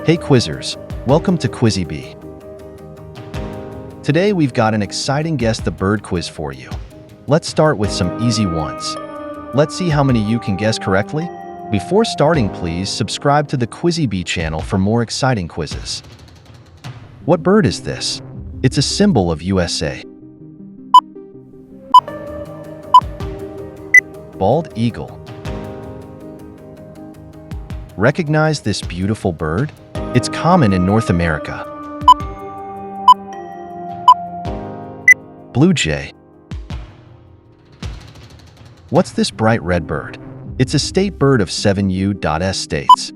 Hey quizzers, welcome to quizzyBEE. Today we've got an exciting Guess the Bird quiz for you. Let's start with some easy ones. Let's see how many you can guess correctly. Before starting, please subscribe to the quizzyBEE channel for more exciting quizzes. What bird is this? It's a symbol of USA. Bald eagle. Recognize this beautiful bird? It's common in North America. Blue jay. What's this bright red bird? It's a state bird of 7 U.S. states.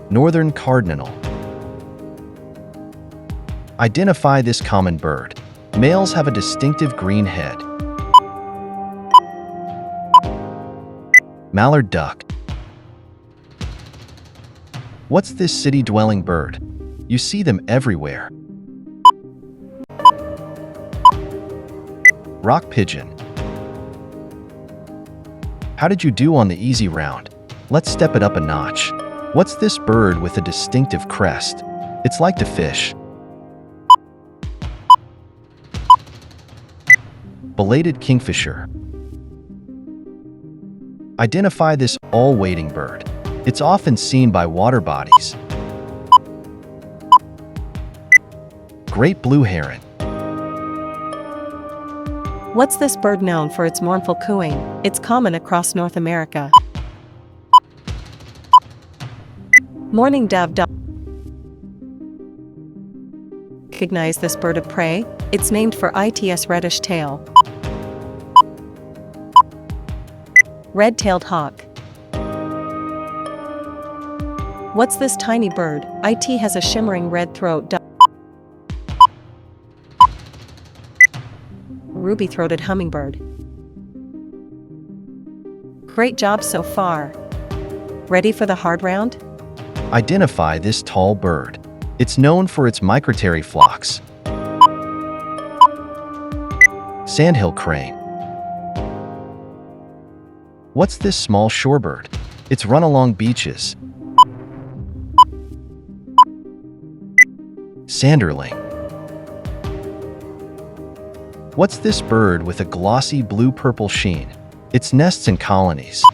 Northern cardinal. Identify this common bird. Males have a distinctive green head. Mallard duck. What's this city-dwelling bird? You see them everywhere. Rock pigeon. How did you do on the easy round? Let's step it up a notch. What's this bird with a distinctive crest? It's like to fish. Belated kingfisher. Identify this all-wading bird. It's often seen by water bodies. Great blue heron. What's this bird known for its mournful cooing? It's common across North America. Mourning dove. Recognize this bird of prey? It's named for its reddish tail. Red-tailed hawk. What's this tiny bird? It has a shimmering red throat. Ruby-throated hummingbird. Great job so far. Ready for the hard round? Identify this tall bird. It's known for its migratory flocks. Sandhill crane. What's this small shorebird? It's run along beaches. Sanderling. What's this bird with a glossy blue-purple sheen? It nests in colonies.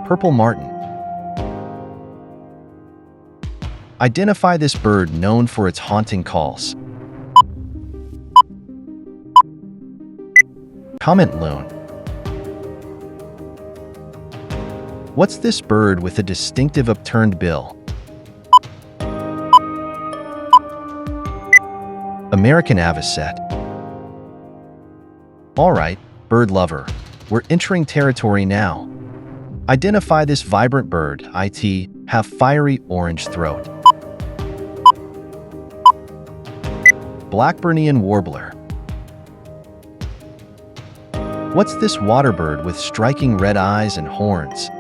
Purple martin. Identify this bird known for its haunting calls. Comet loon. What's this bird with a distinctive upturned bill? American avocet. Alright, bird lover, we're entering territory now. Identify this vibrant bird. It have fiery orange throat. Blackburnian warbler. What's this water bird with striking red eyes and horns?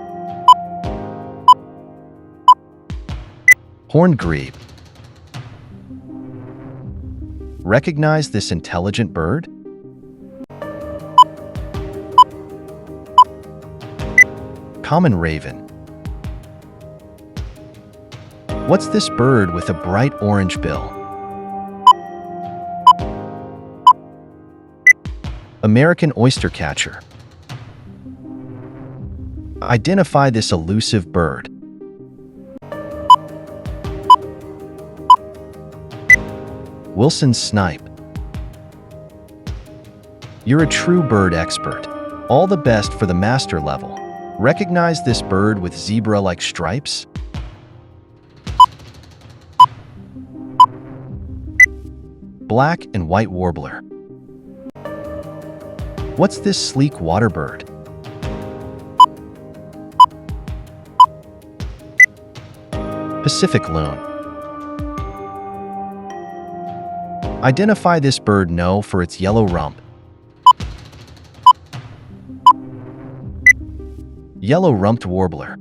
Horned grebe. Recognize this intelligent bird? Common raven. What's this bird with a bright orange bill? American oystercatcher. Identify this elusive bird. Wilson's snipe. You're a true bird expert. All the best for the master level. Recognize this bird with zebra-like stripes? Black and white warbler. What's this sleek water bird? Pacific loon. Identify this bird known for its yellow rump. Yellow-rumped warbler.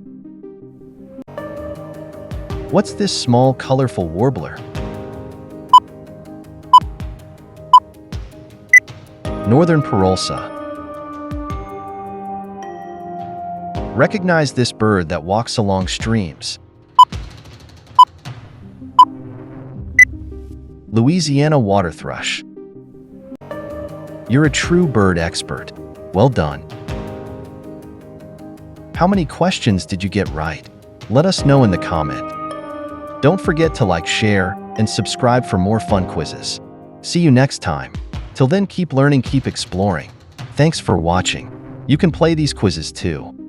What's this small, colorful warbler? Northern Parolsa. Recognize this bird that walks along streams. Louisiana water thrush. You're a true bird expert. Well done. How many questions did you get right? Let us know in the comment. Don't forget to like, share, and subscribe for more fun quizzes. See you next time. Till then, keep learning, keep exploring. Thanks for watching. You can play these quizzes too.